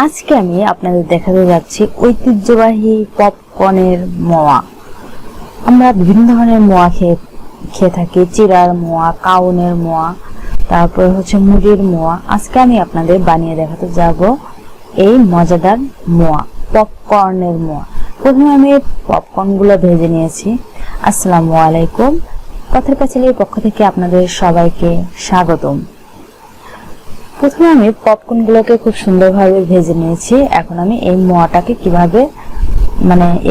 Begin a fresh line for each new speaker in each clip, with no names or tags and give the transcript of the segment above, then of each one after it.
আজকে আমি আপনাদের দেখাতে যাচ্ছি ঐতিহ্যবাহী পপকর্নের মোয়া। আমরা বিভিন্ন ধরনের মোয়া খেয়ে থাকি, চিড়ার মোয়া, কাউনের মোয়া, তারপর হচ্ছে মুড়ির মোয়া। আজকে আমি আপনাদের বানিয়ে দেখাতে যাব এই মজাদার মোয়া, পপকর্নের মোয়া। প্রথমে আমি পপকর্নগুলো ভেজে নিয়েছি। আসসালামু আলাইকুম, পথের পাঁচালীর পক্ষ থেকে আপনাদের সবাইকে স্বাগতম। প্রথমে আমি পপকর্নগুলোকে খুব সুন্দরভাবে ভেজে নিয়েছি। এখন আমি এই মোয়াটাকে কিভাবে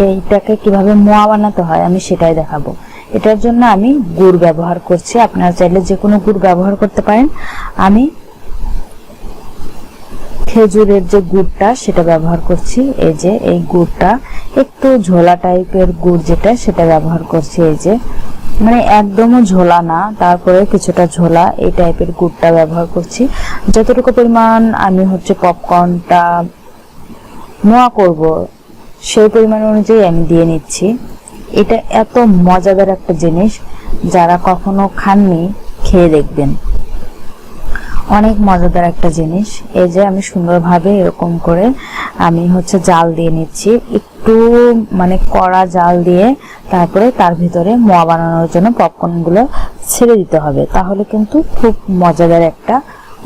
এইটাকে কিভাবে মোয়া বানাতে হয় আমি সেটাই দেখাবো। এটার জন্য আমি গুড় ব্যবহার করছি, আপনারা চাইলে যে কোনো গুড় ব্যবহার করতে পারেন। আমি খেজুরের যে গুড়টা সেটা ব্যবহার করছি। এই যে এই গুড়টা একটু ঝোলা টাইপের গুড়, যেটা সেটা ব্যবহার করছি। এই যে একদমও ঝোলা না, তারপরে কিছুটা ঝোলা, এই টাইপের গুড়টা ব্যবহার করছি। যতটুকু পরিমাণ আমি পপকর্নটা মোয়া করব সেই পরিমাণ অনুযায়ী আমি দিয়ে নিচ্ছি। এটা এত মজাদার একটা জিনিস, যারা কখনো খাননি খেয়ে দেখবেন, অনেক মজাদার একটা জিনিস। এই যে আমি সুন্দরভাবে এরকম করে আমি জাল দিয়ে নিচ্ছি, একটু কড়া জাল দিয়ে। তারপরে তার ভিতরে মোয়া বানানোর জন্য পপকর্ন গুলো ছেড়ে দিতে হবে, তাহলে কিন্তু খুব মজাদার একটা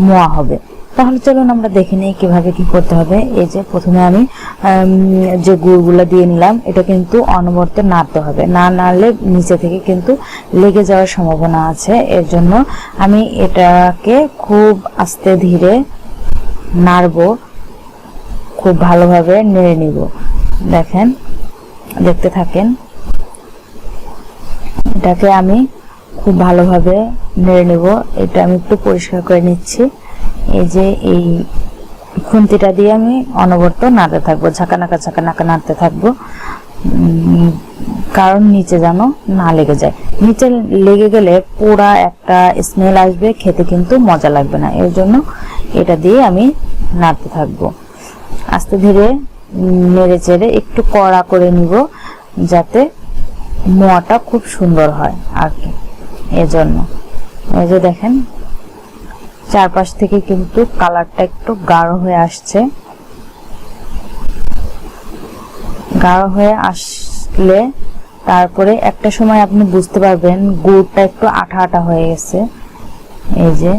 মোয়া হবে। তাহলে চলুন আমরা দেখে নিই কিভাবে কি করতে হবে। এই যে প্রথমে আমি যে গুড়গুলো দিয়ে নিলাম, এটা কিন্তু অনবরত নাড়তে হবে, না নাড়লে নিচে থেকে কিন্তু লেগে যাওয়ার সম্ভাবনা আছে। এর জন্য আমি এটাকে খুব আস্তে ধীরে নাড়বো, খুব ভালোভাবে নেড়ে নিব। দেখেন, দেখতে থাকেন। এটাকে আমি খুব ভালোভাবে নেড়ে নেব। এটা আমি একটু পরিষ্কার করে নিচ্ছি। এই যে এই খুন্তিটা দিয়ে আমি অনবরত নাড়তে থাকবো, ঝাঁকানাকা নাড়তে থাকবো, কারণ নিচে যেন না লেগে যায়। নিচে লেগে গেলে পোড়া একটা স্মেল আসবে, খেতে কিন্তু মজা লাগবে না। এর জন্য এটা দিয়ে আমি নাড়তে থাকবো, আস্তে ধীরে নেড়ে চেড়ে একটু কড়া করে নিব, যাতে মোয়াটা খুব সুন্দর হয় আর কি। এজন্য এই যে দেখেন, চারপাশ থেকে কিন্তু কালারটা একটু গাঢ় হয়ে আসছে। গাঢ় হয়ে আসলে তারপরে একটা সময় আপনি বুঝতে পারবেন গুড়টা একটু আঠা আঠা হয়ে গেছে। এই যে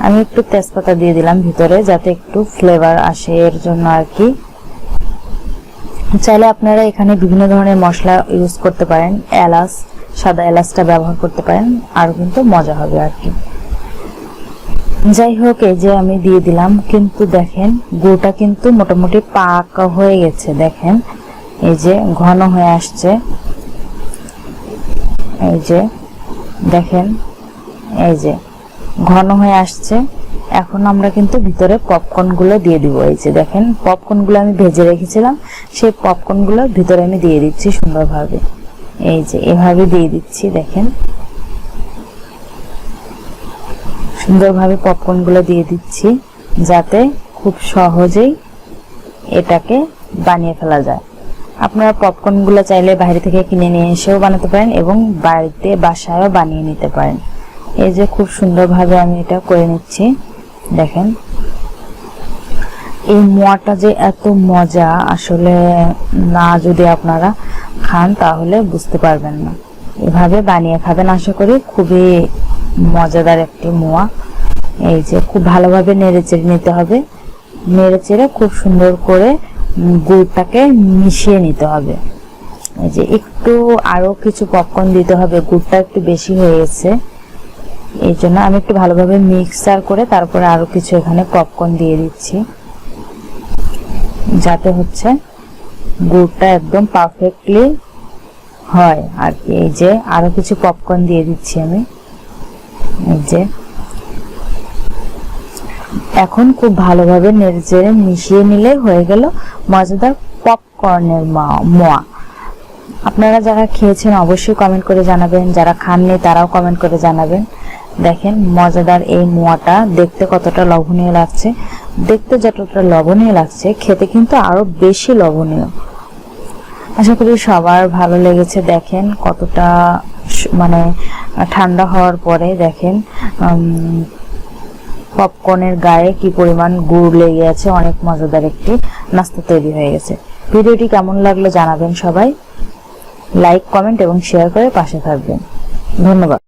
আমি একটু তেজপাতা দিয়ে দিলাম ভিতরে, যাতে একটু ফ্লেভার আসে, এর জন্য আর কি। চাইলে আপনারা এখানে বিভিন্ন ধরনের মশলা ইউজ করতে পারেন, এলাচ, সাদা এলাচটা ব্যবহার করতে পারেন, আর কিন্তু মজা হবে আর কি। যাই হোক, এই যে আমি দিয়ে দিলাম, কিন্তু দেখেন গুড়টা কিন্তু মোটামুটি পাকা হয়ে গেছে। দেখেন এই যে ঘন হয়ে আসছে। এই যে দেখেন, এই যে ঘন হয়ে আসছে। এখন আমরা কিন্তু ভিতরে পপকর্ন গুলো দিয়ে দিব। এই যে দেখেন, পপকর্ন গুলো আমি ভেজে রেখেছিলাম, সেই পপকর্ন গুলো ভিতরে আমি দিয়ে দিচ্ছি সুন্দরভাবে। এই যে এভাবে দিয়ে দিচ্ছি। দেখেন, সুন্দরভাবে পপকর্ন গুলো দিয়ে দিচ্ছি, যাতে খুব সহজেই এটাকে বানিয়ে ফেলা যায়। আপনারা পপকর্ন গুলো চাইলে বাইরে থেকে কিনে নিয়ে এসেও বানাতে পারেন, এবং বাড়িতে বাসায়ও বানিয়ে নিতে পারেন। এই যে খুব সুন্দরভাবে আমি এটা করে নিচ্ছি। দেখেন, এই মোয়াটা যে এত মজা, আসলে না যদি আপনারা খান তাহলে বুঝতে পারবেন না। এভাবে বানিয়ে খাবেন, আশা করি খুবই মজাদার একটি মোয়া। এই যে খুব ভালোভাবে নেড়ে চেড়ে নিতে হবে, নেড়ে চেড়ে খুব সুন্দর করে গুড়টাকে মিশিয়ে নিতে হবে। এই যে একটু আরো কিছু পপকর্ন দিতে হবে, গুড়টা একটু বেশি হয়ে গেছে। এই জন্য আমি একটু ভালোভাবে মিক্সার করে তারপরে আরো কিছু এখানে পপকর্ন দিয়ে দিচ্ছি, যাতে গুড়টা একদম পারফেক্টলি হয় আর কি। এই যে আরো কিছু পপকর্ন দিয়ে দিচ্ছি আমি। এই যে এখন খুব ভালোভাবে নেড়ে চেড়ে মিশিয়ে নিলে হয়ে গেল মজাদার পপকর্নের মোয়া। আপনারা যারা খেয়েছেন অবশ্যই কমেন্ট করে জানাবেন, যারা খাননি তারাও কমেন্ট করে জানাবেন। দেখেন মজাদার এই মোয়াটা দেখতে কতটা লোভনীয় লাগছে। দেখতে যতটা লোভনীয় লাগছে, খেতে কিন্তু আরো বেশি লোভনীয়। আশা করি সবার ভালো লেগেছে। দেখেন কতটা ঠান্ডা হওয়ার পরে দেখেন পপকর্নের গায়ে কি পরিমাণ গুড় লেগে আছে। অনেক মজাদার একটি নাস্তা তৈরি হয়ে গেছে। ভিডিওটি কেমন লাগলো জানাবেন সবাই। লাইক, কমেন্ট এবং শেয়ার করে পাশে থাকবেন। ধন্যবাদ।